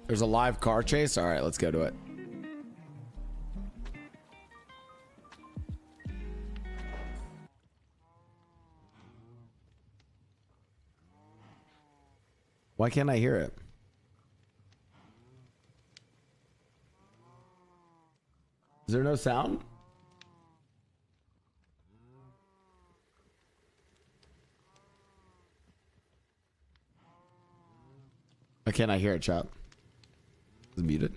There's a live car chase. All right, let's go to it. Why can't I hear it? Is there no sound? Why can't I hear it, chat? It's muted.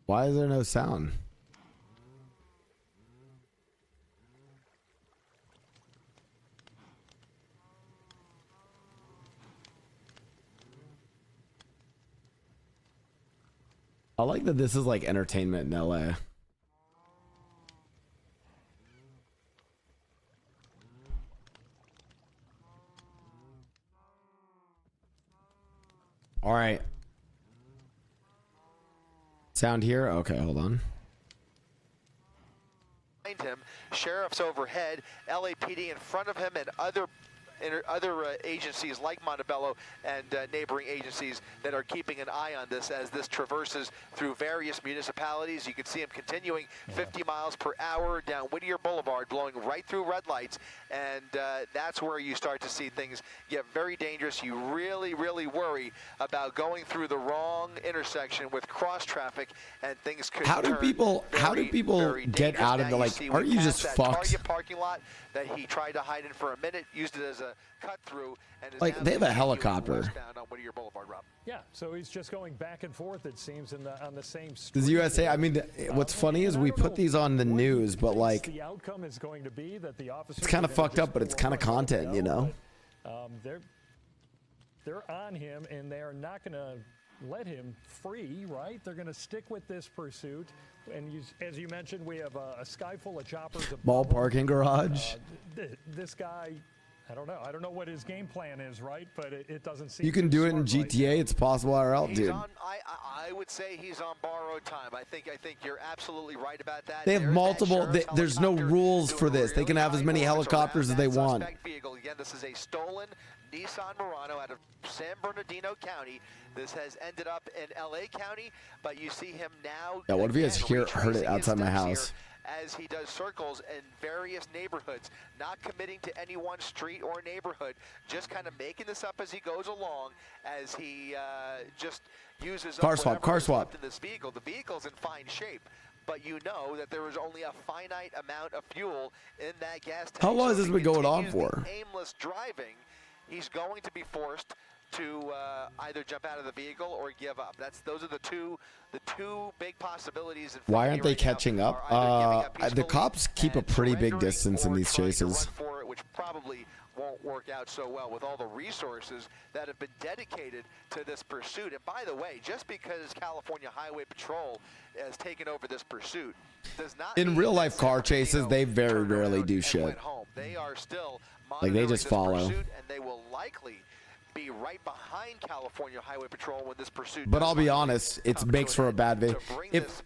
Why is there no sound? I like that this is like entertainment in LA. All right. Sound here? Okay, hold on. Behind him, sheriffs overhead, LAPD in front of him, and other agencies like Montebello and neighboring agencies that are keeping an eye on this as this traverses through various municipalities. You can see him continuing 50 miles per hour down Whittier Boulevard, blowing right through red lights, and that's where you start to see things get very dangerous. You really, really worry about going through the wrong intersection with cross traffic, and things could How do people get out of the, like, aren't you just fucked? Target parking lot that he tried to hide in for a minute, used it as a cut through, and is like they have a helicopter. On Whittier Boulevard, Rob. Yeah, so he's just going back and forth, it seems, on the same street. Does USA? I mean, what's funny is we put these on the news, but like, the outcome is going to be that the officers, it's kind of fucked up, but it's kind of content, you know. They're on him, and they are not going to let him free, right? They're going to stick with this pursuit. And as you mentioned, we have a sky full of choppers. Mall parking garage. This guy, I don't know. I don't know what his game plan is, right? But it doesn't seem. You can do it in GTA. Right, it's possible IRL, dude. I would say he's on borrowed time. I think you're absolutely right about that. They have multiple. There's no rules for this. They can have as many helicopters as they want. Vehicle. Again, this is a stolen Nissan Murano out of San Bernardino County. This has ended up in LA County, but you see him now. Yeah, what if he has heard it outside my house? As he does circles in various neighborhoods, not committing to any one street or neighborhood, just kind of making this up as he goes along, as he just uses car swap in this vehicle. The vehicle's in fine shape, but you know that there is only a finite amount of fuel in that gas tank. How long has this been going on for? Aimless driving, he's going to be forced to either jump out of the vehicle or give up. Those are the two big possibilities. Why aren't they catching up? The cops keep a pretty big distance in these chases. For it, which probably won't work out so well with all the resources that have been dedicated to this pursuit. And by the way, just because California Highway Patrol has taken over this pursuit does not in real life car chases, they very rarely do shit. They are still like they just follow, and they will likely be right behind California Highway Patrol when this pursuit. But I'll be honest, it makes for a bad video. If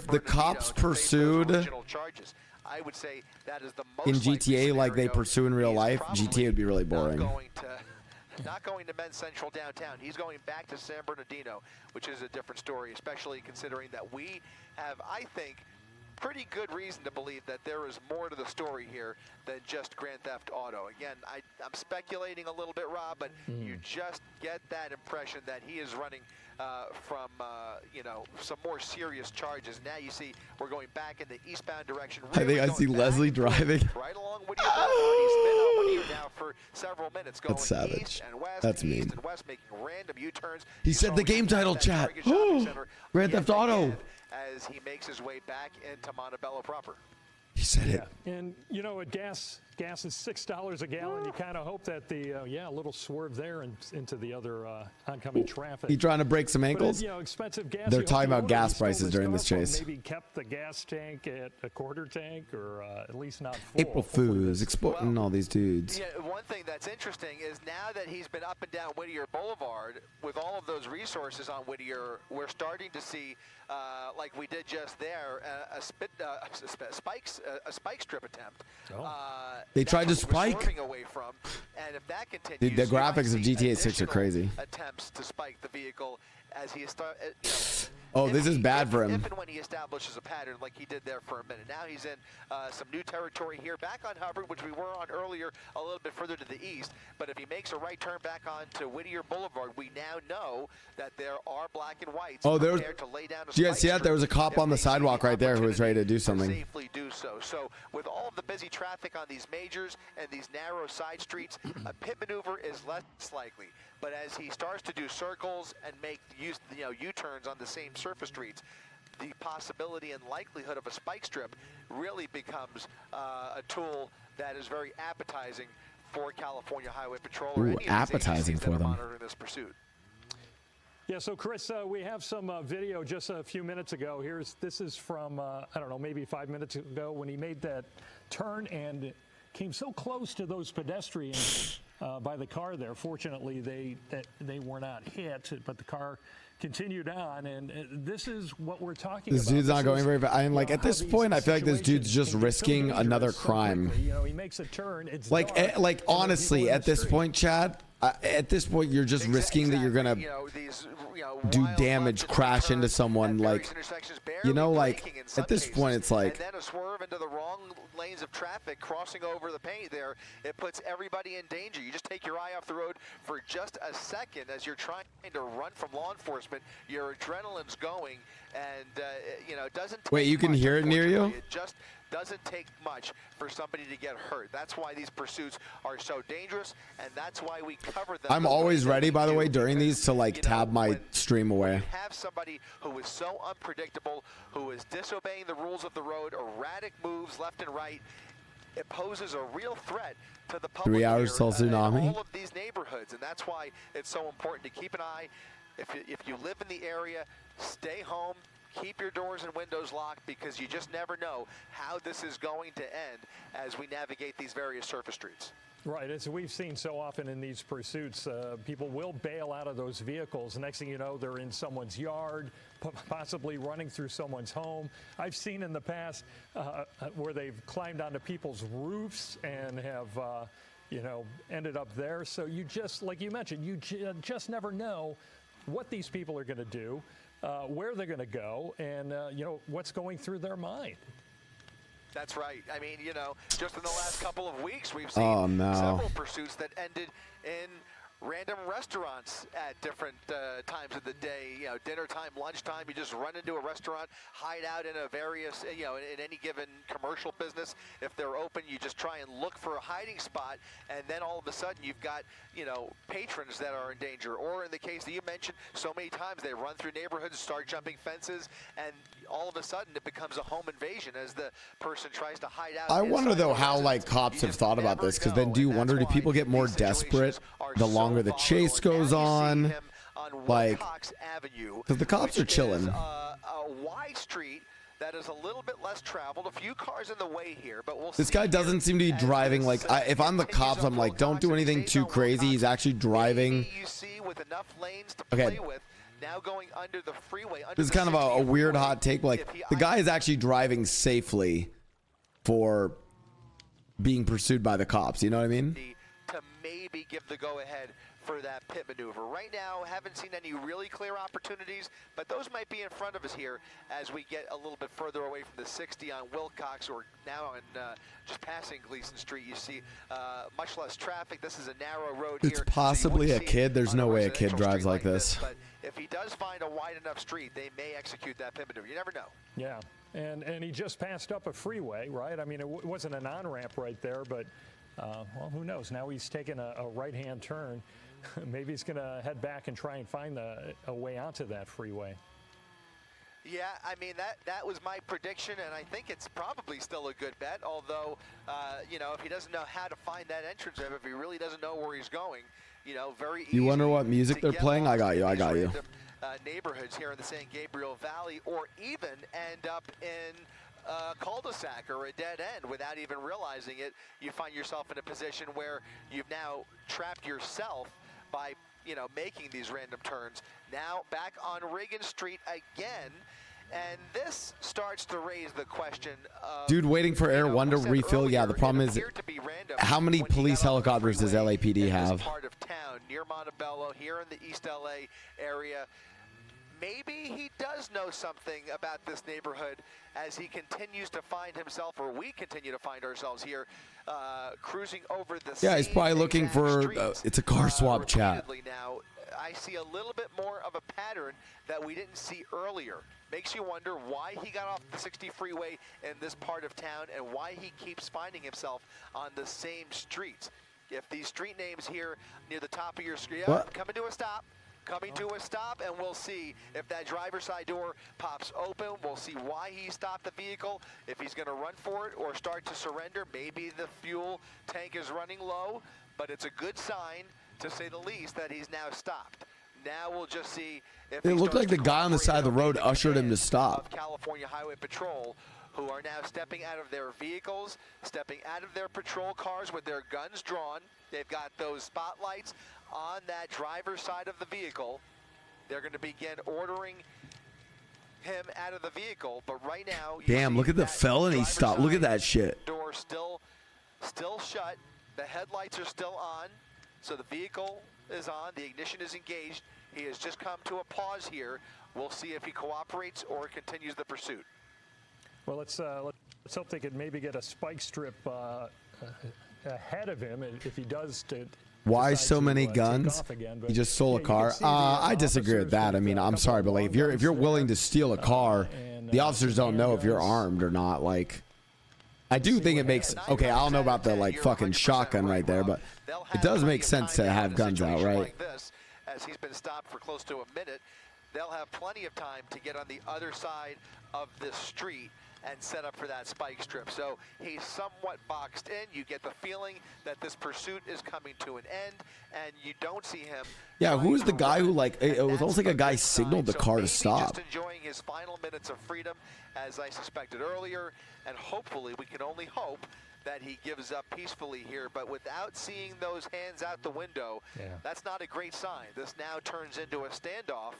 the cops pursued I would say that is the in GTA like they pursue in real life, GTA would be really boring. Not going to Men's Central downtown. He's going back to San Bernardino, which is a different story, especially considering that we have, I think, pretty good reason to believe that there is more to the story here than just Grand Theft Auto. Again, I'm speculating a little bit, Rob, but you just get that impression that he is running from some more serious charges. Now you see we're going back in the eastbound direction. Really I think I see Leslie driving. Right along Whittier Boulevard. He's been on Whittier now for several minutes, going That's savage. east and west. That's mean. East and west, making random U-turns. He said the game title, chat. Grand Theft Auto. As he makes his way back into Montebello proper. He said it. And you know, at gas is $6 a gallon. You kind of hope that the a little swerve there and into the other oncoming traffic. He trying to break some ankles? But, expensive gas. They're talking about gas prices during this chase. Maybe kept the gas tank at a quarter tank, or at least not full. April Fools exploiting all these dudes. Yeah, one thing that's interesting is now that he's been up and down Whittier Boulevard with all of those resources on Whittier, we're starting to see, like we did just there, a spike strip attempt. They tried to that's what we're spike. swerving away from. And if that continues, Dude, the you might graphics of see GTA 6 are additional crazy. attempts to spike the vehicle as he Oh, this is bad for him. If and when he establishes a pattern like he did there for a minute. Now he's in some new territory here, back on Hubbard, which we were on earlier, a little bit further to the east. But if he makes a right turn back onto Whittier Boulevard, we now know that there are black and whites. Oh, there was. To lay down a Do you guys see that? There was a cop on the sidewalk right there who was ready to do something. Safely do so. So with all of the busy traffic on these majors and these narrow side streets, a pit maneuver is less likely. But as he starts to do circles and make U-turns on the same surface streets, the possibility and likelihood of a spike strip really becomes a tool that is very appetizing for California Highway Patrol. Or Ooh, any of these appetizing agencies for that are them. monitoring this pursuit. Yeah, so Chris, we have some video just a few minutes ago. This is from, I don't know, maybe 5 minutes ago when he made that turn and came so close to those pedestrians by the car there. Fortunately, they were not hit, but the car continued on, and this is what we're talking about. This dude's not going very fast. I'm like, at this point, I feel like this dude's just risking another crime. You know, he makes a turn. It's Like, dark, like honestly, at this point, Chad, at this point, you're just risking that you're gonna do damage, crash into someone. Like, like at this point, it's like. And then a swerve into the wrong lanes of traffic, crossing over the paint there, it puts everybody in danger. You just take your eye off the road for just a second as you're trying to run from law enforcement. Your adrenaline's going, and it doesn't take Wait, you can much, hear it near you? unfortunately. It just doesn't take much for somebody to get hurt. That's why these pursuits are so dangerous, and that's why we cover them. I'm always ready, by the way, during these to like tab my when stream away. you have somebody who is so unpredictable, who is disobeying the rules of the road, erratic moves left and right, it poses a real threat to the public 3 hours here, till tsunami. in all of these neighborhoods, and that's why it's so important to keep an eye. If you live in the area, stay home. Keep your doors and windows locked, because you just never know how this is going to end as we navigate these various surface streets. Right, as we've seen so often in these pursuits, people will bail out of those vehicles. Next thing you know, they're in someone's yard, possibly running through someone's home. I've seen in the past where they've climbed onto people's roofs and have, ended up there. So you just, like you mentioned, you just nenever know what these people are going to do, where they're going to go, and, what's going through their mind. That's right. I mean, just in the last couple of weeks, we've seen several pursuits that ended in random restaurants at different times of the day. Dinner time, lunchtime, you just run into a restaurant, hide out in a various, in any given commercial business. If they're open, you just try and look for a hiding spot, and then all of a sudden you've got, patrons that are in danger. Or in the case that you mentioned, so many times they run through neighborhoods, start jumping fences, and all of a sudden it becomes a home invasion as the person tries to hide out. I wonder though how like cops have thought about this, because then do you wonder, do people get more desperate the longer the chase goes on? Like, because the cops are chilling. A wide street that is a little bit less traveled, a few cars in the way here, but we'll This guy doesn't seem to be driving like, if I'm the cops, I'm like, don't do anything too crazy. He's actually driving. Okay. Now going under the freeway. This is kind of a weird hot take. Like, the guy is actually driving safely for being pursued by the cops. You know what I mean? To maybe give the go-ahead for that pit maneuver. Right now, haven't seen any really clear opportunities, but those might be in front of us here as we get a little bit further away from the 60 on Wilcox, or now on just passing Gleason Street. You see much less traffic. This is a narrow road here. It's possibly a kid. There's no way a kid drives like this. But if he does find a wide enough street, they may execute that pit maneuver. You never know. Yeah, and he just passed up a freeway, right? I mean, it wasn't an on-ramp right there, but well, who knows? Now he's taking a right-hand turn. Maybe he's going to head back and try and find a way onto that freeway. Yeah, I mean, that was my prediction, and I think it's probably still a good bet, although, if he doesn't know how to find that entrance, if he really doesn't know where he's going, very easy. You wonder what music they're playing? I got you. Neighborhoods here in the San Gabriel Valley, or even end up in a cul-de-sac or a dead end without even realizing it. You find yourself in a position where you've now trapped yourself by making these random turns. Now back on Reagan Street again, And this starts to raise the question of, Dude waiting for Air 1 to refill. Yeah, the problem is, how many police helicopters does LAPD have? Part of town near Montebello, here in the East LA area. Maybe he does know something about this neighborhood as he continues to find himself, or we continue to find ourselves here, cruising over the Yeah, he's probably looking for, it's a car swap chat. Now, I see a little bit more of a pattern that we didn't see earlier. Makes you wonder why he got off the 60 freeway in this part of town and why he keeps finding himself on the same streets. If these street names here near the top of your screen, coming to a stop, and we'll see if that driver's side door pops open. We'll see why he stopped the vehicle, if he's going to run for it or start to surrender. Maybe the fuel tank is running low, but it's a good sign, to say the least, that he's now stopped. Now we'll just see if it looked like the guy on the side of the road ushered him to stop. California Highway Patrol, who are now stepping out of their vehicles, stepping out of their patrol cars with their guns drawn. They've got those spotlights on that driver's side of the vehicle. They're going to begin ordering him out of the vehicle, but right now, damn, look at the felony stop. Look at that shit. Door still shut. The headlights are still on, so the vehicle is on. The ignition is engaged. He has just come to a pause here. We'll see if he cooperates or continues the pursuit. Well, let's hope they could maybe get a spike strip ahead of him if he does. Why so many guns? He just stole a car. I disagree with that. I mean, I'm sorry, but like, if you're willing to steal a car, the officers don't know if you're armed or not. Like, I do think it makes, okay, I don't know about the like fucking shotgun right there, but it does make sense to have guns out, right? As he's been stopped for close to a minute, they'll have plenty of time to get on the other side of this street and set up for that spike strip. So he's somewhat boxed in. You get the feeling that this pursuit is coming to an end, and you don't see him. Yeah, who was the guy who, like, it was almost like a guy signaled the car to stop. Just enjoying his final minutes of freedom, as I suspected earlier, and hopefully, we can only hope that he gives up peacefully here. But without seeing those hands out the window, that's not a great sign. This now turns into a standoff.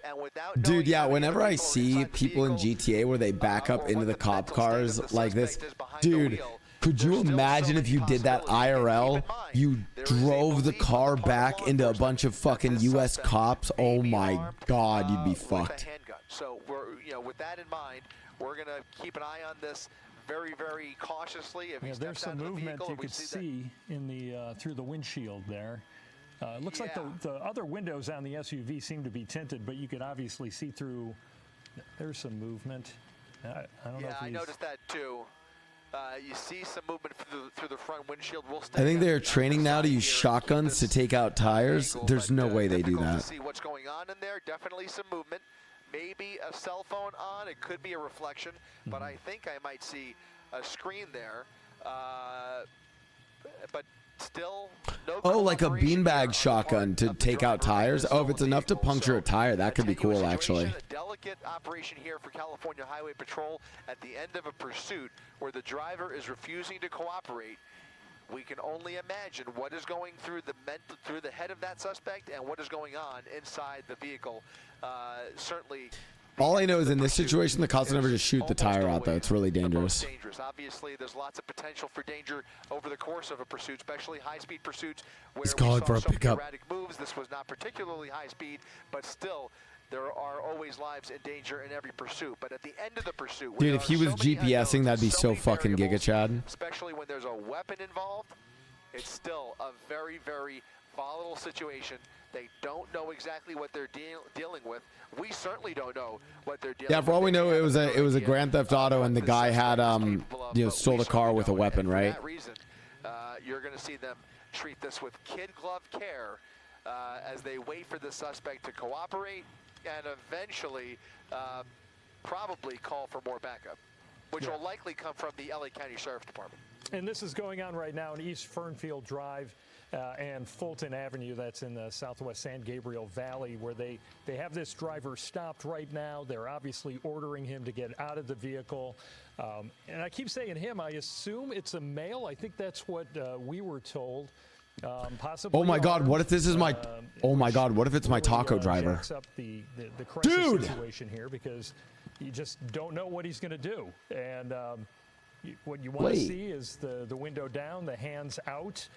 And without dude, yeah, whenever I see people in GTA where they back up into the cop cars like this, dude, could you imagine if you did that IRL? You drove the car back into a bunch of fucking U.S. cops. Oh my God, you'd be fucked. So we're, with that in mind, we're gonna keep an eye on this very, very cautiously. If there's some movement you could see in the through the windshield there. It looks like the other windows on the SUV seem to be tinted, but you could obviously see through. There's some movement. I don't know if I noticed that too. You see some movement through the front windshield. I think they're training now to use shotguns to take out tires. There's no way they do that. To see what's going on in there. Definitely some movement. Maybe a cell phone on. It could be a reflection, but I think I might see a screen there. But still, no like a beanbag shotgun to take out tires. Oh, if it's enough to puncture a tire, that could be cool, actually. A delicate operation here for California Highway Patrol at the end of a pursuit where the driver is refusing to cooperate. We can only imagine what is going through the head of that suspect and what is going on inside the vehicle. Certainly. All I know is in this situation, the cops never just shoot the tire out, though. It's really dangerous. Obviously, there's lots of potential for danger over the course of a pursuit, especially high-speed pursuits where he's calling for a pickup. Erratic moves. This was not particularly high speed, but still, there are always lives in danger in every pursuit. But at the end of the pursuit, dude, if he was GPSing, that'd be so fucking giga, Chad. Especially when there's a weapon involved, it's still a very, very volatile situation. They don't know exactly what they're dealing with. We certainly don't know what they're dealing with. Yeah, for all we know, it was a Grand Theft Auto, and the guy had stole the car with a weapon, right? For that reason, you're going to see them treat this with kid glove care as they wait for the suspect to cooperate and eventually probably call for more backup, which will likely come from the LA County Sheriff's Department. And this is going on right now in East Fernfield Drive and Fulton Avenue. That's in the southwest San Gabriel Valley, where they have this driver stopped right now. They're obviously ordering him to get out of the vehicle. And I keep saying him. I assume it's a male. I think that's what we were told. Possibly. Oh my God! What if this is my? Oh my God! What if it's my taco driver? Up the crisis situation here, because you just don't know what he's going to do. And what you want to see is the window down, the hands out.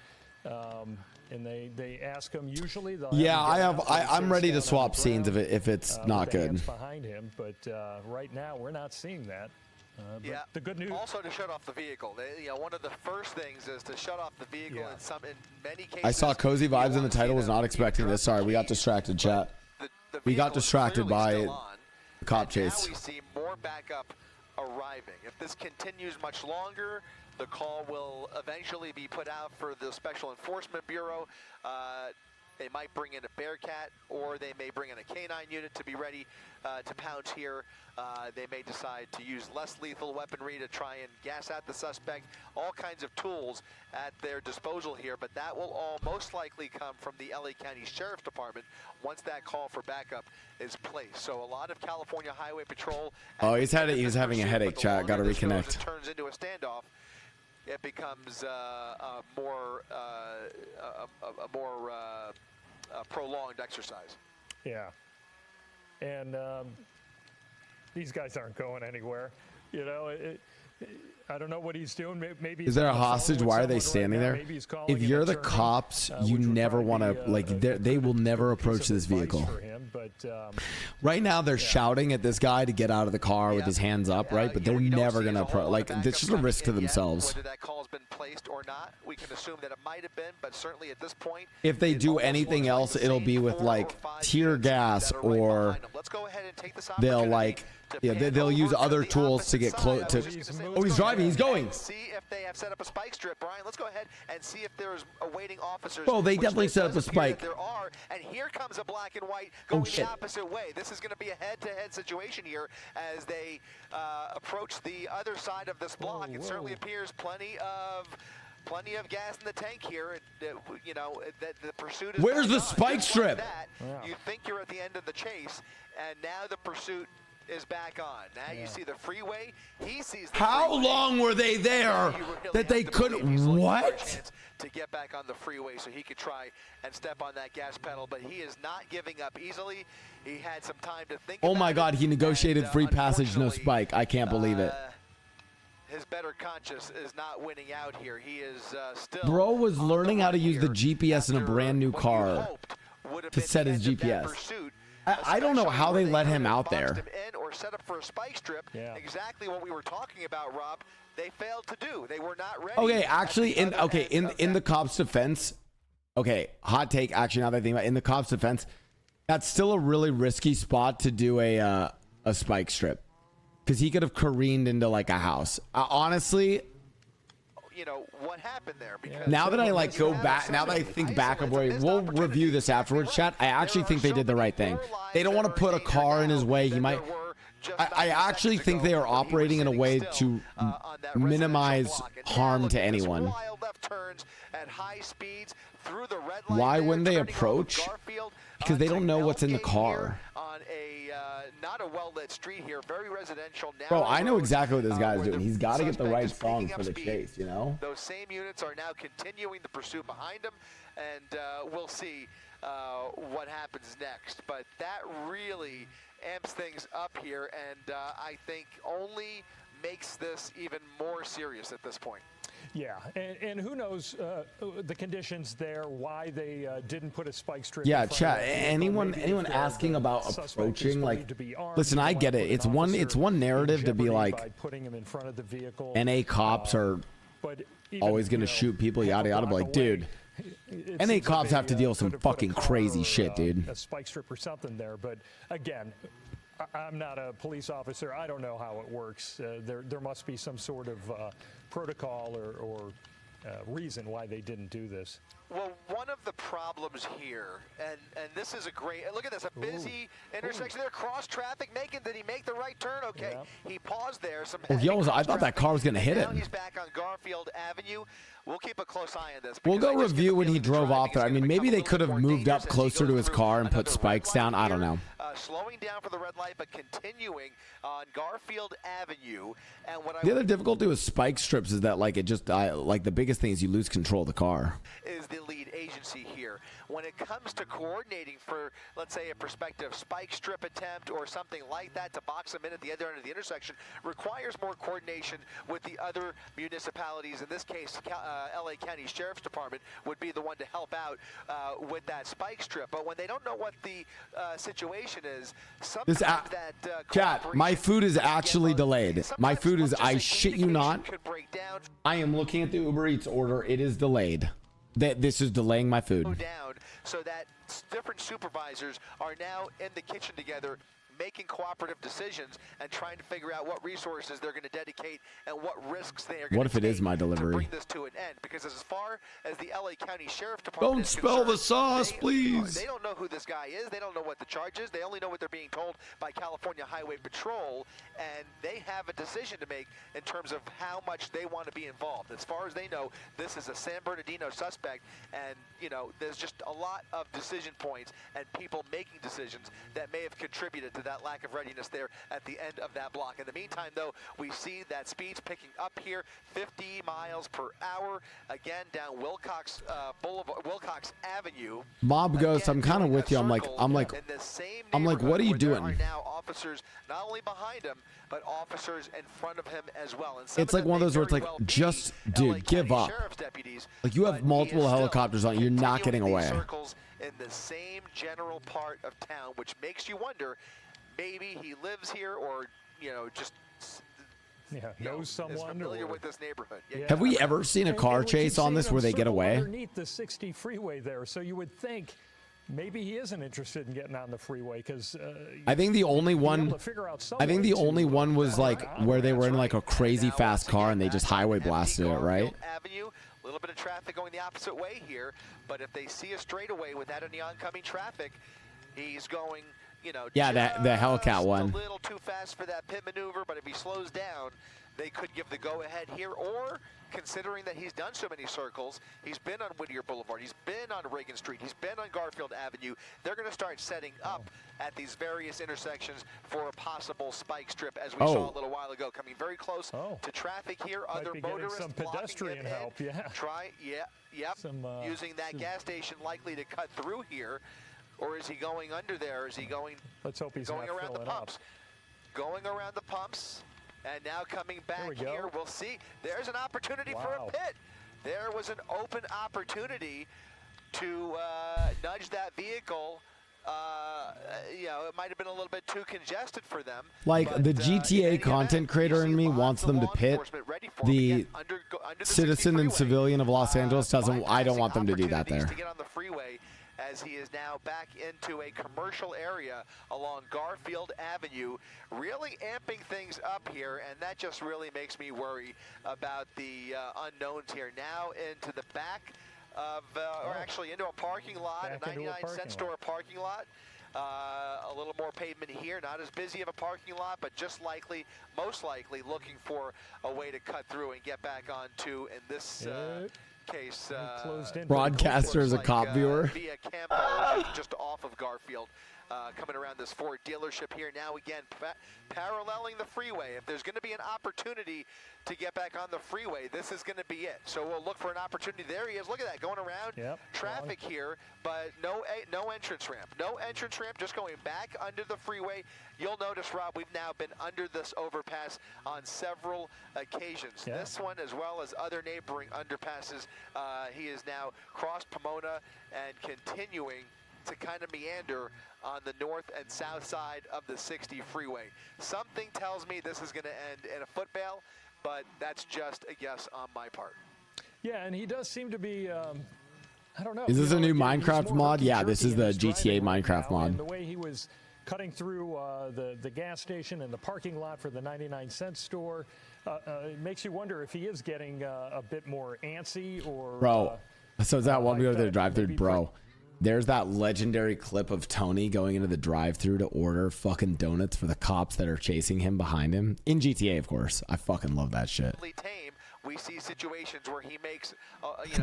And they ask him usually. Yeah, I'm ready to swap scenes if it's not good. Behind him, but right now we're not seeing that. Yeah. The good news. Also to shut off the vehicle. One of the first things is to shut off the vehicle. In many cases. I saw cozy vibes in the title. Was not expecting this. Sorry, we got distracted, chat. We got distracted by the cop chase. Now we see more backup arriving. If this continues much longer, the call will eventually be put out for the Special Enforcement Bureau. They might bring in a Bearcat, or they may bring in a canine unit to be ready to pounce here. They may decide to use less lethal weaponry to try and gas out the suspect. All kinds of tools at their disposal here, but that will all most likely come from the LA County Sheriff's Department once that call for backup is placed. So a lot of California Highway Patrol. Oh, he's having a headache, chat. Got to reconnect. It turns into a standoff. It becomes a more prolonged exercise. Yeah, and these guys aren't going anywhere. You know, I don't know what he's doing. Maybe is there a hostage? Why are they standing there? If you're the cops, you never want to they will never approach this vehicle. Right now, they're shouting at this guy to get out of the car with his hands up, right? But they're never gonna approach. It's just a risk to themselves. Whether that call's been placed or not, we can assume that it might have been, but certainly at this point, if they do anything else, it'll be with like tear gas, or they'll they'll use other tools to get close to. Oh, he's driving. He's going. See if they have set up a spike strip, Brian. Let's go ahead and see if there's awaiting officers. Oh, they definitely set up a spike. There are, and here comes a black and white going the opposite way. This is going to be a head-to-head situation here as they approach the other side of this block. It certainly appears plenty of gas in the tank here. You know, that the pursuit is. Where's the spike strip? You think you're at the end of the chase, and now the pursuit is back on. Now you see the freeway. He sees the How freeway. long were they there that they couldn't? What? To get back on the freeway so he could try and step on that gas pedal, but he is not giving up easily. He had some time to think. Oh my God, he negotiated free passage, no spike. I can't believe it. His better conscience is not winning out here. He is still. Bro was learning how to use the GPS in a brand new car to set his GPS. I don't know how they let him out there. Or set up for a spike strip. Exactly what we were talking about, Rob. They failed to do. They were not ready. Okay, actually, in the cops' defense, hot take. Actually, now that I think about it, in the cops' defense, that's still a really risky spot to do a spike strip, because he could have careened into like a house. Honestly. You know what happened there, because now that I go back, now that I think back of where we'll review this afterwards, chat. I actually think they did the right thing. They don't want to put a car in his way. He might. I actually think they are operating in a way to minimize harm to anyone. Why wouldn't they approach? Because they don't know what's in the car. On a not a well-lit street here, very residential. Bro, I know exactly what this guy's doing. He's got to get the right song for the chase, you know? Those same units are now continuing the pursuit behind him, and we'll see what happens next. But that really amps things up here, and I think only makes this even more serious at this point. Yeah, and who knows the conditions there, why they didn't put a spike strip. Yeah, chat. Anyone asking about approaching, like, listen, I get it. It's one narrative to be like, putting him in front of the vehicle. NA cops are always gonna shoot people, yada yada. But like, dude, NA cops have to deal with some fucking crazy shit, dude. A spike strip or something there, but again, I'm not a police officer. I don't know how it works. There must be some sort of protocol or reason why they didn't do this. Well, one of the problems here, and this is a great, look at this, a busy intersection there, cross traffic, did he make the right turn? Okay, he paused there. I thought that car was going to hit him. Now he's back on Garfield Avenue. We'll keep a close eye on this. We'll go review when he drove off there. I mean, maybe they could have moved up closer to his car and put spikes down. I don't know. slowing down for the red light, but continuing on Garfield Avenue. And what The other difficulty with spike strips is that like it just like the biggest thing is you lose control of the car. Is the lead agency here. When it comes to coordinating for, let's say, a prospective spike strip attempt or something like that to box them in at the other end of the intersection, requires more coordination with the other municipalities. In this case, LA County Sheriff's Department would be the one to help out with that spike strip. But when they don't know what the situation is, sometimes that chat, my food is actually delayed. My food is, I shit you not, I am looking at the Uber Eats order. It is delayed. This is delaying my food. Down so that different supervisors are now in the kitchen together, making cooperative decisions and trying to figure out what resources they're going to dedicate and what risks they are going to take. What if it is my delivery? To bring this to an end? Because as far as the LA County Sheriff Department Don't is spell the concerned, sauce, please. They don't know who this guy is. They don't know what the charge is. They only know what they're being told by California Highway Patrol, and they have a decision to make in terms of how much they want to be involved. As far as they know, this is a San Bernardino suspect, and there's just a lot of decision points and people making decisions that may have contributed to that lack of readiness there at the end of that block. In the meantime, though, we see that speed's picking up here, 50 miles per hour, again down Wilcox Boulevard, Wilcox Avenue. Mob Ghost, I'm kind of with you. I'm like, what are you doing? There are now officers not only behind him, but officers in front of him as well. And it's like one of those where it's like, just, dude, give up. Like, you have multiple helicopters on, you're not getting away. Circles in the same general part of town, which makes you wonder, maybe he lives here, or just knows someone, is familiar with this neighborhood. Have we ever seen a car chase on this where they get away? Underneath the 60 freeway there, so you would think maybe he isn't interested in getting on the freeway, because I think the only one was like where they were in like a crazy fast car and they just highway blasted it, right? Avenue, a little bit of traffic going the opposite way here, but if they see a straightaway without any oncoming traffic, he's going, yeah, the Hellcat one. A little too fast for that pit maneuver, but if he slows down, they could give the go-ahead here. Or, considering that he's done so many circles, he's been on Whittier Boulevard, he's been on Reagan Street, he's been on Garfield Avenue, they're going to start setting up at these various intersections for a possible spike strip, as we saw a little while ago, coming very close to traffic here. Other motorists some pedestrian help, using that gas station likely to cut through here. Or is he going under there? Is he going? Let's hope he's going not around the pumps. Going around the pumps, and now coming back here. We'll see. There's an opportunity for a pit. There was an open opportunity to nudge that vehicle. It might have been a little bit too congested for them. Like, but, the GTA content creator in me wants them to pit. The citizen and civilian of Los Angeles doesn't. I don't want them to do that there. To get on the freeway, as he is now back into a commercial area along Garfield Avenue, really amping things up here, and that just really makes me worry about the unknowns here. Now into the back of, or actually into a parking lot, a 99-cent store parking lot. A little more pavement here, not as busy of a parking lot, but just most likely looking for a way to cut through and get back onto, in this case, broadcaster is a cop viewer. Via Campo, just off of Garfield, coming around this Ford dealership here. Now again, paralleling the freeway. If there's going to be an opportunity to get back on the freeway, this is going to be it. So we'll look for an opportunity. There he is. Look at that, going around traffic here, but no entrance ramp. No entrance ramp, just going back under the freeway. You'll notice, Rob, we've now been under this overpass on several occasions. This one, as well as other neighboring underpasses, he is now crossed Pomona and continuing to kind of meander on the north and south side of the 60 freeway. Something tells me this is going to end in a foot bail, but that's just a guess on my part. Yeah, and he does seem to be, I don't know. Is this a new Minecraft mod? Yeah, this is the GTA Minecraft mod. And the way he was cutting through the gas station and the parking lot for the 99-cent store, it makes you wonder if he is getting a bit more antsy or... Bro, so is that one we go to the drive-thru? Bro, there's that legendary clip of Tony going into the drive-thru to order fucking donuts for the cops that are chasing him behind him. In GTA, of course. I fucking love that shit. Tame. We see situations where he makes,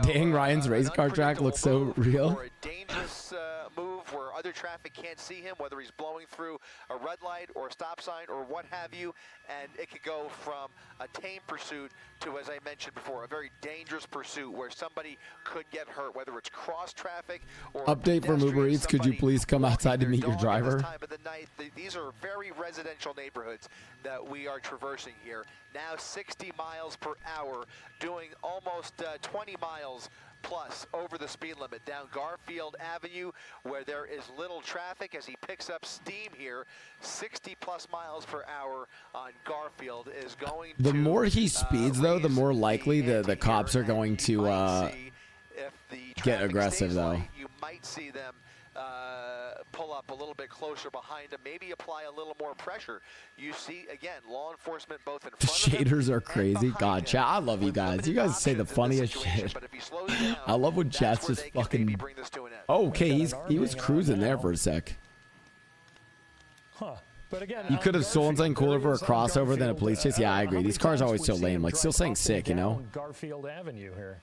dang, Ryan's race car track looks so real. Or a dangerous move where other traffic can't see him, whether he's blowing through a red light or a stop sign or what have you, and it could go from a tame pursuit to, as I mentioned before, a very dangerous pursuit where somebody could get hurt, whether it's cross traffic or update from Uber Eats. Could you please come outside to meet your driver? This time of the night. These are very residential neighborhoods that we are traversing here. Now 60 miles per hour, doing almost 20 miles plus over the speed limit down Garfield Avenue, where there is little traffic as he picks up steam here. 60 plus miles per hour on Garfield is going to... The more he speeds, though, the more likely the cops are going to get aggressive, though. You might see them pull up a little bit closer behind him, maybe apply a little more pressure. You see, again, law enforcement both in front The shaders are crazy. God, chat, I love you with guys. You limited guys say the options in this funniest situation, shit. but if he slows down, I love when that's chat's where just they can fucking... maybe bring this to an end. Oh, okay, he was cruising there for a sec. Huh. But again, You could have stolen something cooler for a crossover than a police chase. Yeah, I agree. These cars are always so lame. Like, still saying sick, you know? Garfield Avenue here.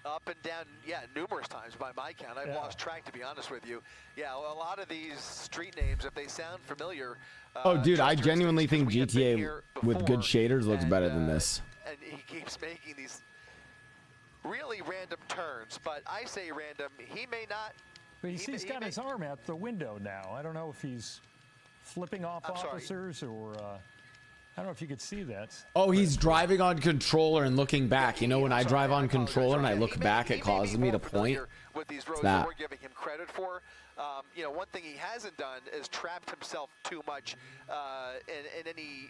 Up and down, yeah, numerous times by my count. I've lost track, to be honest with you. Yeah, a lot of these street names, if they sound familiar... Oh, dude, I genuinely think GTA with good shaders looks better than this. And he keeps making these really random turns, but I say random, he may not... But he's got his arm out the window now. I don't know if he's flipping off officers or... I don't know if you could see that. Oh, he's driving on controller and looking back. You know, when I drive on controller and I look back, it causes me to point. With these roads that we're giving him credit for. You know, one thing he hasn't done is trapped himself too much in any,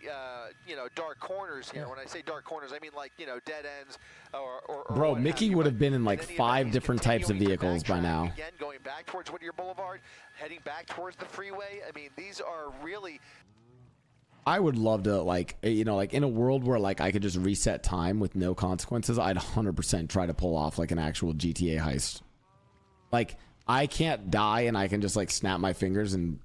you know, dark corners here. When I say dark corners, I mean like, you know, dead ends or Bro, Mickey would have been in like 5 different types of vehicles by now. Again, going back towards Whittier Boulevard, heading back towards the freeway. I mean, these are really... I would love to, like, you know, like in a world where like I could just reset time with no consequences, I'd 100% try to pull off like an actual GTA heist. Like, I can't die and I can just like snap my fingers and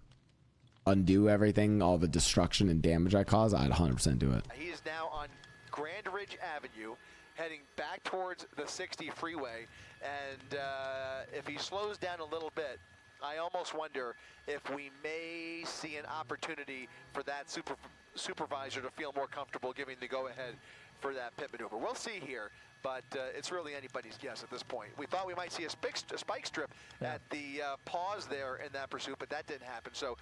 undo everything, all the destruction and damage I cause. I'd 100% do it. He is now on Grand Ridge Avenue, heading back towards the 60 freeway, and if he slows down a little bit, I almost wonder if we may see an opportunity for that supervisor to feel more comfortable giving the go-ahead for that pit maneuver. We'll see here, but it's really anybody's guess at this point. We thought we might see a spike strip at the pause there in that pursuit, but that didn't happen. So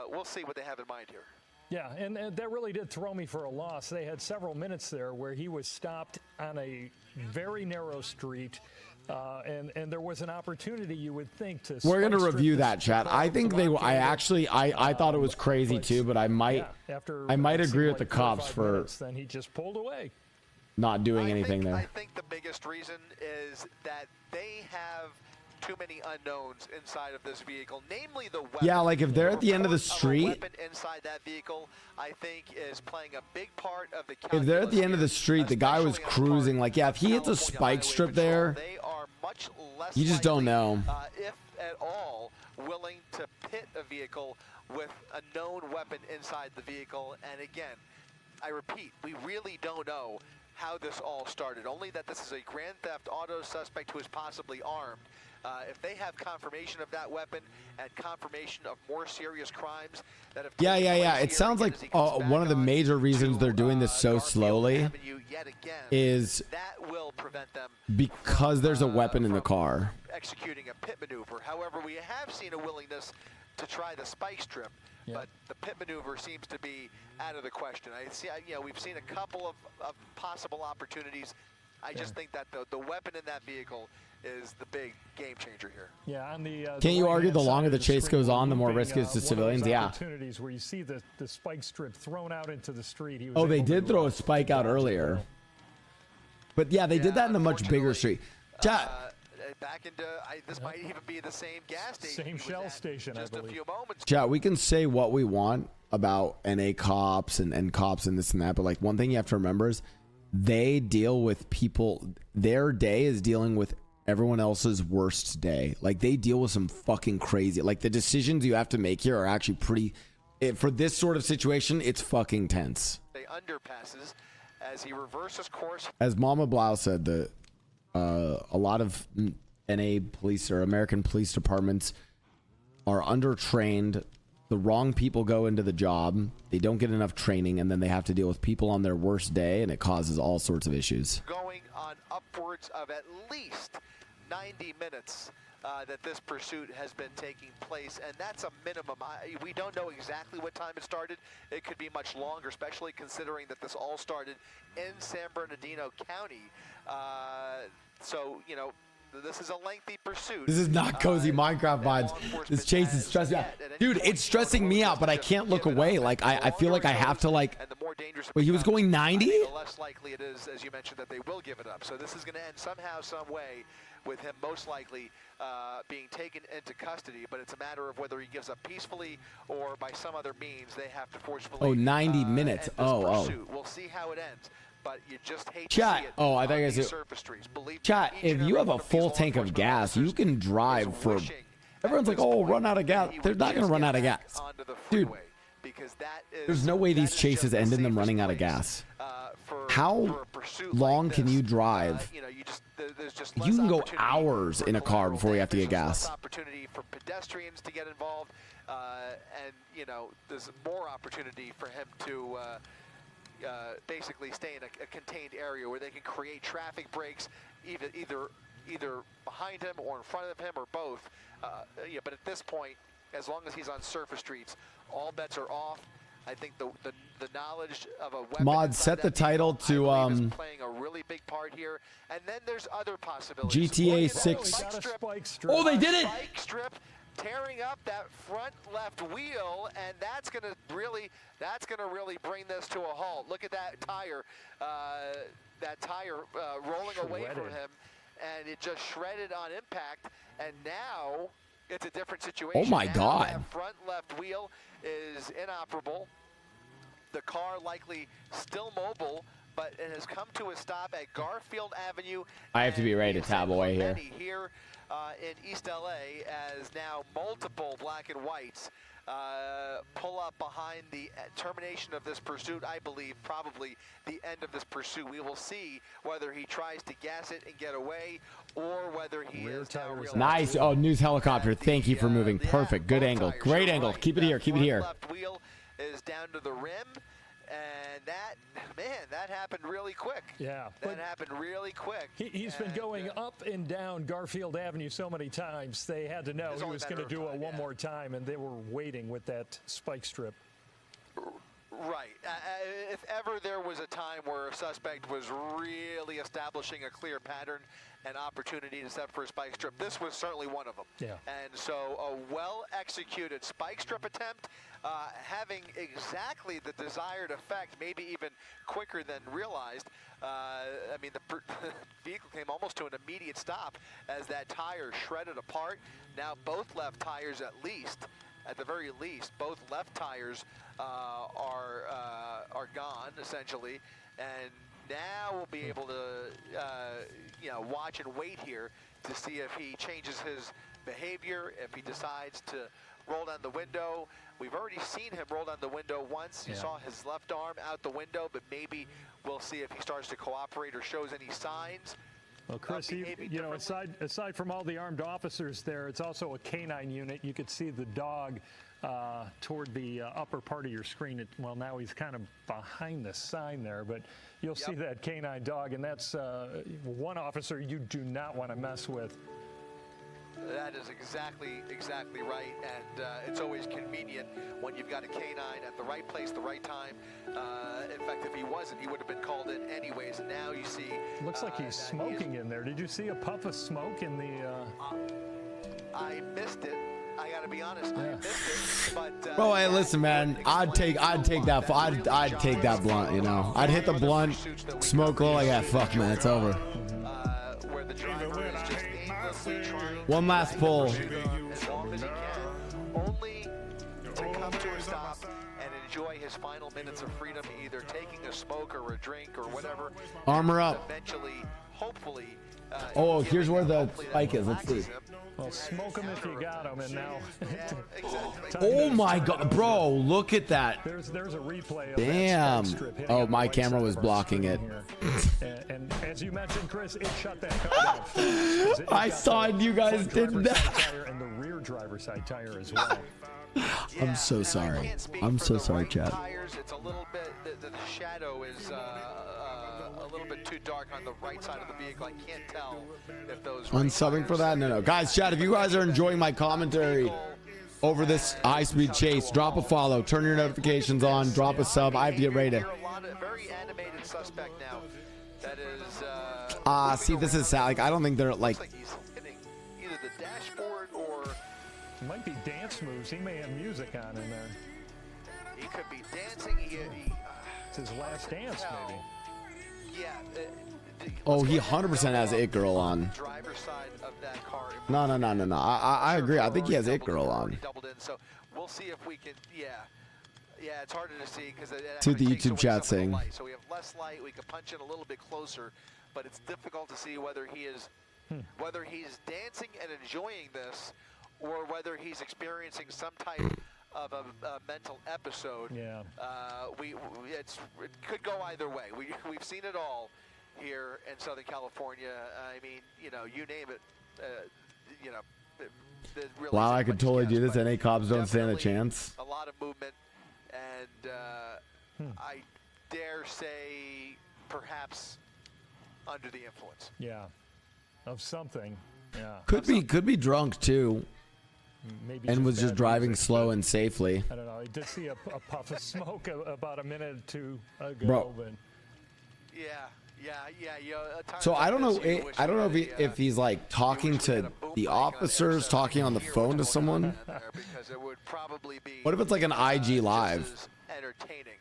we'll see what they have in mind here. Yeah, and that really did throw me for a loss. They had several minutes there where he was stopped on a very narrow street. And there was an opportunity, you would think, to... We're going to review that, chat. I think they... I thought it was crazy, too, but I might agree with the cops for... Then he just pulled away. Not doing anything there. I think the biggest reason is that they have too many unknowns inside of this vehicle, namely the weapon. Yeah, like if they're at the end of the street... weapon inside that vehicle, I think, is playing a big part of the if they're at the end of the street, the guy was cruising. Like, yeah, if he hits a spike strip there... They are much less you just don't know. If at all, willing to pit a vehicle with a known weapon inside the vehicle. And again, I repeat, we really don't know how this all started. Only that this is a grand theft auto suspect who is possibly armed. If they have confirmation of that weapon and confirmation of more serious crimes that have taken place It sounds like one of the major reasons they're doing this so slowly is that will prevent them because there's a weapon in the car. Executing a pit maneuver. However, we have seen a willingness to try the spike strip, but the pit maneuver seems to be out of the question. We've seen a couple of possible opportunities. I just think that the weapon in that vehicle is the big game changer here. Yeah, on the can't you argue the longer the chase goes on, the more risk it is to civilians? Yeah. Opportunities where you see the spike strip thrown out into the street. He was they did throw a spike out earlier. But yeah, they did that in a much bigger street. Back into this might even be the same gas station. Same Shell station, just I a believe. few moments. Chat, we can say what we want about NA cops and cops and this and that, but like one thing you have to remember is they deal with people. Their day is dealing with everyone else's worst day. Like they deal with some fucking crazy. Like the decisions you have to make here are actually pretty. For this sort of situation, it's fucking tense. They underpasses as he reverses course. As Mama Blau said, a lot of NA police or American police departments are undertrained. The wrong people go into the job. They don't get enough training, and then they have to deal with people on their worst day, and it causes all sorts of issues. Going on upwards of at least 90 minutes that this pursuit has been taking place, and that's a minimum. We don't know exactly what time it started. It could be much longer, especially considering that this all started in San Bernardino County. So, you know, this is a lengthy pursuit. This is not cozy Minecraft vibes. This chase is stressing me out. Dude, it's stressing me out, but I can't look away. Like, I feel like I have to, like... Wait, he was going 90? The less likely it is, as you mentioned, that they will give it up. So this is going to end somehow, some way, with him most likely being taken into custody. But it's a matter of whether he gives up peacefully or by some other means. They have to forcefully... Oh, 90 minutes. Oh. We'll see how it ends. But you just hate Chat. to see it. Oh, I think I said. Chat. If you have a full tank of gas, you can drive for. Everyone's like, "Oh, run out of gas." They're not gonna run out of gas, dude. There's no way these chases end in them running out of gas. How long can you drive? You can go hours in a car before you have to get gas. Opportunity for pedestrians to get involved, and you know, there's more opportunity for him to. Basically stay in a contained area where they can create traffic breaks, either behind him or in front of him or both. Yeah, but at this point, as long as he's on surface streets, all bets are off. I think the knowledge of a weapon. Mod, set the title to playing a really big part here, and then there's other possibilities. GTA 6. Oh, they did it! Spike strip. Tearing up that front left wheel, and that's gonna really bring this to a halt. Look at that tire rolling away from him, and it just shredded on impact. And now it's a different situation. Oh my now God! That front left wheel is inoperable. The car likely still mobile, but it has come to a stop at Garfield Avenue. I have to be ready to tab away here. In East LA, as now multiple black and whites pull up behind the termination of this pursuit. I believe probably the end of this pursuit. We will see whether he tries to gas it and get away, or whether he is now realized. Nice. Oh, news helicopter. Thank you for moving. Perfect. Good angle. Great angle. Keep it here. Keep it here. Left wheel is down to the rim. And that happened really quick. Yeah. That happened really quick. He's been going up and down Garfield Avenue so many times, they had to know he was going to do it one more time, and they were waiting with that spike strip. Right. If ever there was a time where a suspect was really establishing a clear pattern and opportunity to set for a spike strip, this was certainly one of them. Yeah. And so a well-executed spike strip attempt, having exactly the desired effect, maybe even quicker than realized. I mean, the vehicle came almost to an immediate stop as that tire shredded apart. Now both left tires, at the very least, both left tires are gone essentially, and now we'll be able to watch and wait here to see if he changes his behavior, if he decides to roll down the window. We've already seen him roll down the window once. You saw his left arm out the window, but maybe we'll see if he starts to cooperate or shows any signs. Well, Chris, you know, aside from all the armed officers there, it's also a canine unit. You could see the dog toward the upper part of your screen. Well, now he's kind of behind the sign there, but you'll see that canine dog, and that's one officer you do not want to mess with. That is exactly right, and it's always convenient when you've got a canine at the right place, the right time. In fact, if he wasn't, he would have been called in anyways. And now you see. Looks like he's smoking in there. Did you see a puff of smoke in the? I missed it. I gotta be honest, I missed it. But bro, hey, listen, man. I'd take that. I'd take that blunt. You know, I'd hit the blunt, smoke a little. Like, yeah, fuck, man, it's over. Where the driver is just aimlessly trying. One last pull. As long as he can, only to come to a stop and enjoy his final minutes of freedom, either taking a smoke or a drink or whatever. Armor up. Eventually, hopefully. Oh, here's where the spike is. Let's see. Well, smoke him if you got him, and now. Oh my God, bro! Look at that. There's a replay of damn. That strip Oh, my camera was blocking it. and as you mentioned, Chris, it shut that car down. I saw it. You guys did that. And the rear rear driver's side tire as well. I'm so sorry. I'm so sorry, Chad. Tires, it's a little bit, the shadow is a little bit too dark on the right side of the vehicle. I can't tell if those Unsubbing for that? No. Guys, Chad, if you guys are enjoying my commentary over this high-speed chase, drop a follow, turn your notifications on, drop a sub. I have to get ready to. Very animated suspect now. That is. See, this is sad. Like, I don't think they're like. Looks like he's hitting either the dashboard or. It might be dance moves. He may have music on in there. He could be dancing. It's his last dance, maybe. Yeah. Oh, he 100% has It Girl on. Driver's side of that car. No. I agree. I think he has It Girl on. Doubled in, so we'll see if we can. Yeah, it's harder to see because To the YouTube chat saying. So we have less light. We can punch in a little bit closer, but it's difficult to see whether he is, whether he's dancing and enjoying this, or whether he's experiencing some type of a mental episode. Yeah. It could go either way. We've seen it all here in Southern California. I mean, you name it. Really Wow, I could totally do this. NA cops don't stand a chance. A lot of movement, and I dare say perhaps under the influence. Yeah, of something. Yeah. Could be drunk too. Maybe And was just bad driving music, slow and safely. I don't know. I did see a puff of smoke about a minute or two ago. Bro. But So I don't know. I don't know if he's like talking to the officers, talking on the phone to someone. What if it's like an IG live? Entertaining,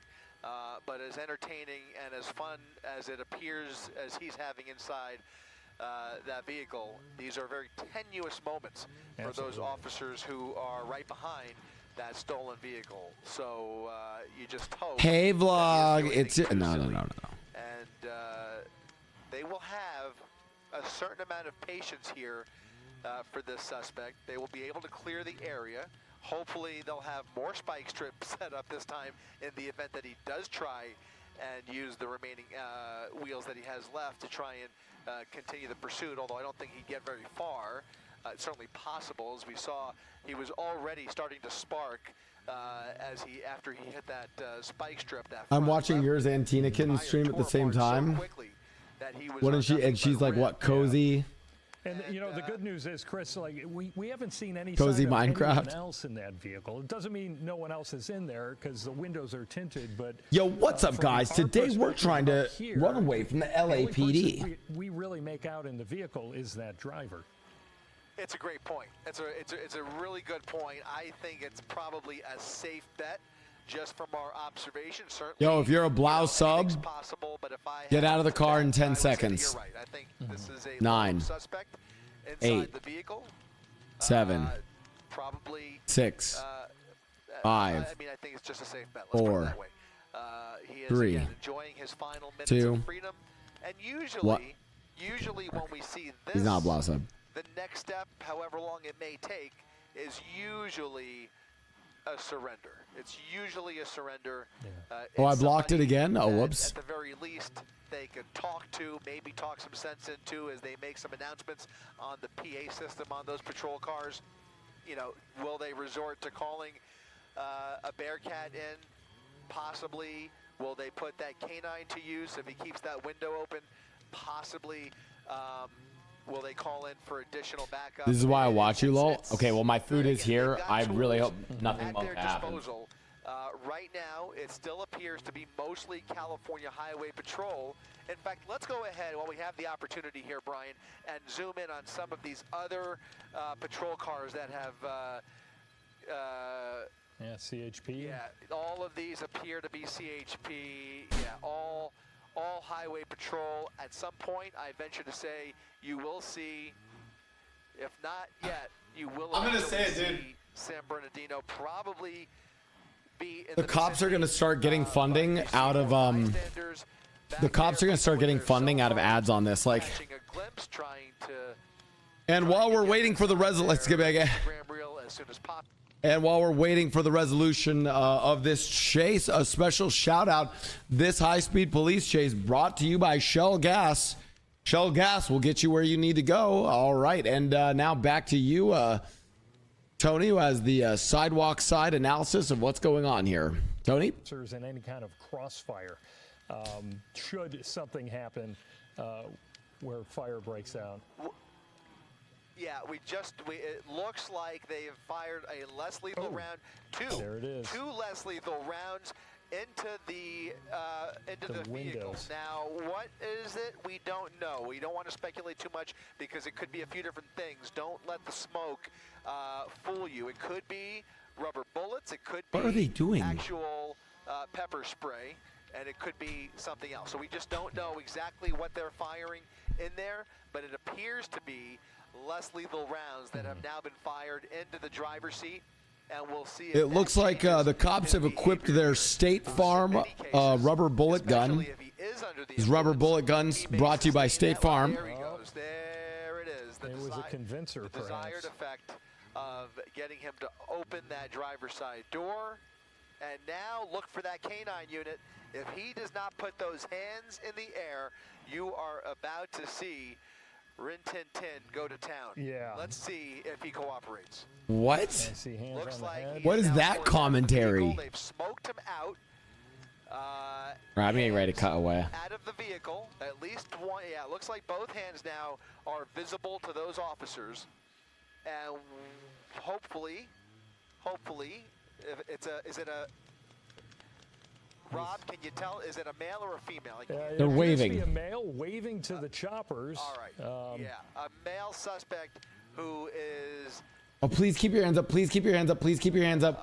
but as entertaining and as fun as it appears as he's having inside that vehicle, these are very tenuous moments for those officers who are right behind that stolen vehicle. So you just hope. Hey vlog, it's no. And they will have a certain amount of patience here for this suspect. They will be able to clear the area. Hopefully they'll have more spike strips set up this time in the event that he does try and use the remaining wheels that he has left to try and continue the pursuit, although I don't think he'd get very far. It's certainly possible. As we saw, he was already starting to spark after he hit that spike strip. I'm watching yours and Tina Kitten's stream at the same time. Wouldn't she? And she's like, what, cozy? And the good news is, Chris, like we haven't seen any Cozy sign of Minecraft. anyone else in that vehicle. It doesn't mean no one else is in there because the windows are tinted. But Yo, what's up, guys? Today we're trying to run away from the the only LAPD. person we really make out in the vehicle is that driver. It's a great point. It's a really good point. I think it's probably a safe bet, just from our observation. Certainly. Yo, if you're a Blau sub, possible, but if I get out of the car in 10 I would say seconds. You're right. I think this is a 9, lone suspect inside 8, the vehicle. 7, Probably 6, 5, I mean, I think it's just a safe bet. Let's put it 4, that way. He is 3, again, enjoying his final minutes 2, of freedom. And usually when we see this, he's not a Blau sub. the next step, however long it may take, is usually a surrender. It's usually a surrender. Oh, I it's blocked it somebody again? Oh, that, whoops. At the very least, they could talk to, maybe talk some sense into as they make some announcements on the PA system on those patrol cars. Will they resort to calling a Bearcat in? Possibly. Will they put that canine to use if he keeps that window open? Possibly. Will they call in for additional backup? This is why I watch you, lol. It's- Okay, well, my food is here. they've got I really tools hope nothing at won't their happen. disposal. Right now, it still appears to be mostly California Highway Patrol. In fact, let's go ahead while we have the opportunity here, Brian, and zoom in on some of these other patrol cars that have Yeah, CHP. yeah, all of these appear to be CHP. Yeah, all highway patrol. At some point, I venture to say, you will see, if not yet, you will I'm gonna eventually say it, dude. see San Bernardino probably be in The cops are gonna start getting funding out of bystanders back the cops are there gonna start with getting their funding cell out of ads phones, on this, like. catching a glimpse, trying to And while we're waiting for the let's get back. Instagram reel as soon as possible. And while we're waiting for the resolution of this chase, a special shout out. This high-speed police chase brought to you by Shell Gas. Shell Gas will get you where you need to go. All right, and now back to you, Tony, who has the sidewalk side analysis of what's going on here. Tony? In any kind of crossfire, should something happen where fire breaks out. Yeah, it looks like they have fired a less lethal round. There it is. Two less lethal rounds into the vehicle. windows. Now, what is it? We don't know. We don't want to speculate too much because it could be a few different things. Don't let the smoke fool you. It could be rubber bullets. It could be What are they doing? actual pepper spray, and it could be something else. So we just don't know exactly what they're firing in there, but it appears to be less lethal rounds that have now been fired into the driver's seat, and we'll see if It looks like the cops have equipped their State Farm rubber bullet gun. These rubber bullet guns brought to you by State Farm. There he goes. There it is. It was a convincer, the desired perhaps. effect of getting him to open that driver's side door. And now look for that canine unit. If he does not put those hands in the air, you are about to see Rin Tin Tin go to town. Yeah. Let's see if he cooperates. What? I see hands Looks on the like head. he What is now that forced out of the commentary? vehicle. They've smoked him out. I'm getting ready to cut away. Out of the vehicle, at least one. Yeah, it looks like both hands now are visible to those officers, and hopefully, if it's a. Is it a? Rob, can you tell? Is it a male or a female? It They're appears to waving. be a male waving to the choppers. All right. Yeah, a male suspect who is. Oh, please keep your hands up. Please keep your hands up. Please keep your hands up.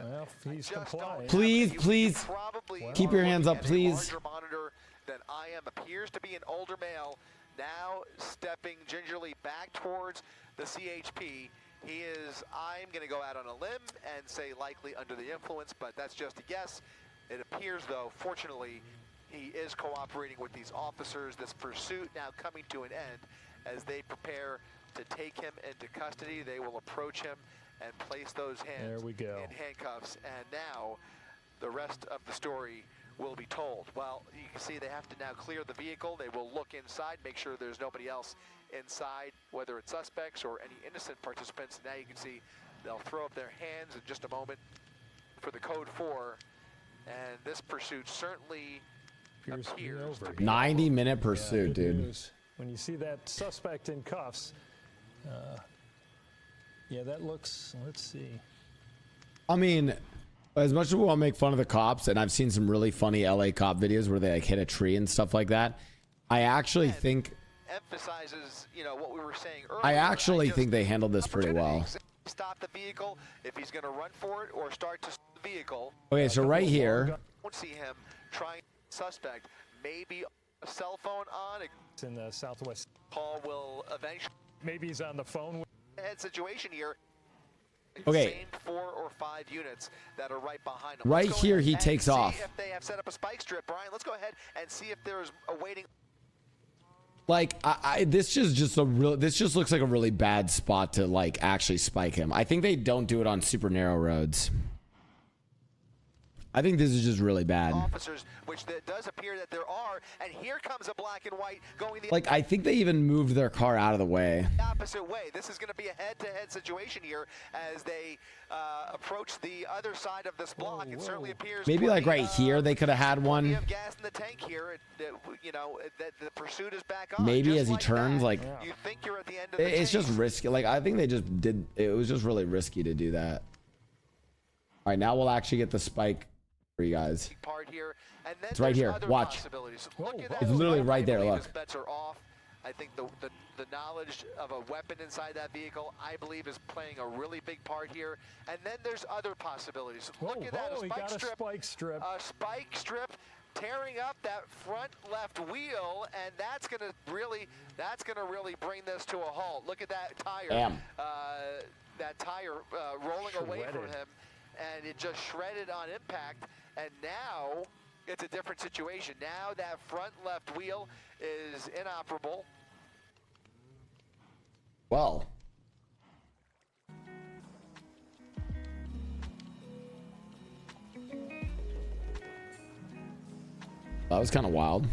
Well, he's just don't complying. have Please, it. please. Probably Keep your are hands looking up, at a please. larger monitor than I am. Appears to be an older male, now stepping gingerly back towards the CHP. He is, I'm going to go out on a limb and say likely under the influence, but that's just a guess. It appears, though, fortunately, he is cooperating with these officers. This pursuit now coming to an end as they prepare to take him into custody. They will approach him and place those hands There we go. in handcuffs. And now the rest of the story will be told. Well, you can see they have to now clear the vehicle. They will look inside, make sure there's nobody else inside, whether it's suspects or any innocent participants. Now you can see they'll throw up their hands in just a moment for the code 4. And this pursuit certainly Appears to be appears to over. be 90-minute pursuit, Good dude. news. When you see that suspect in cuffs, yeah, that looks, let's see. I mean, as much as we want to make fun of the cops, and I've seen some really funny LA cop videos where they like hit a tree and stuff like that, I actually think emphasizes, you know, what we were saying earlier. I actually just- think they handled this pretty well. Stop the vehicle if he's going to run for it or start to stop the vehicle. Okay, so right here, Won't see him trying suspect. Maybe a cell phone on. A It's in the southwest. call will eventually Maybe he's on the phone. head situation here. Okay. Same 4 or 5 units that are right behind him. Right Let's go here, ahead he and takes see off. If they have set up a spike strip, Brian, let's go ahead and see if there's a waiting. like, this just looks like a really bad spot to like actually spike him. I think they don't do it on super narrow roads. I think this is just really bad. Officers, which it does appear that there are, and here comes a black and white going the Like, I think they even moved their car out of the way. opposite way. This is going to be a head-to-head situation here as they approach the other side of this block. It certainly appears Maybe like right here, they could have had We one. have gas in the tank here. You know, the pursuit is back on. Maybe just as he like turns, that. like You think you're at the end of the it's just chase. risky. Like, I think they just did. It was just really risky to do that. All right, now we'll actually get the spike for you guys. Part here, and then It's right there's here. other Watch. possibilities. Whoa, Look at whoa. that. It's literally I right there, believe look. his bets are off. I think the knowledge of a weapon inside that vehicle, I believe, is playing a really big part here. And then there's other possibilities. Look at that, a he spike got strip. a spike strip. A spike strip tearing up that front left wheel, and that's gonna really bring this to a halt. Look at that tire. Damn. That tire rolling away from Shredded. him, and it just shredded on impact. And now it's a different situation. Now that front left wheel is inoperable. Well, that was kind of wild.